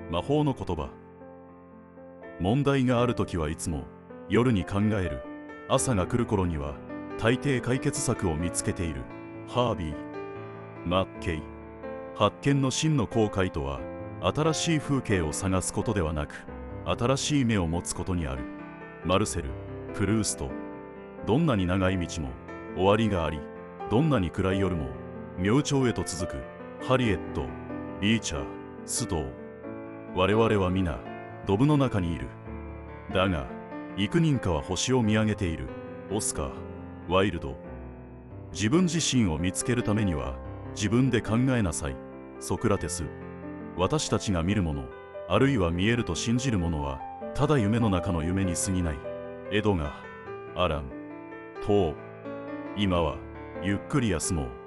魔法の言葉。問題があるときはいつも夜に考える。朝が来る頃には大抵解決策を見つけている。ハービー・マッケイ。発見の真の後悔とは、新しい風景を探すことではなく、新しい目を持つことにある。マルセル・プルースト。どんなに長い道も終わりがあり、どんなに暗い夜も明朝へと続く。ハリエット・ビーチャー・ストー。我々は皆ドブの中にいる。だが幾人かは星を見上げている。オスカー・ワイルド。自分自身を見つけるためには自分で考えなさい。ソクラテス。私たちが見るもの、あるいは見えると信じるものはただ夢の中の夢に過ぎない。エドガー・アラン・ポー。今はゆっくり休もう。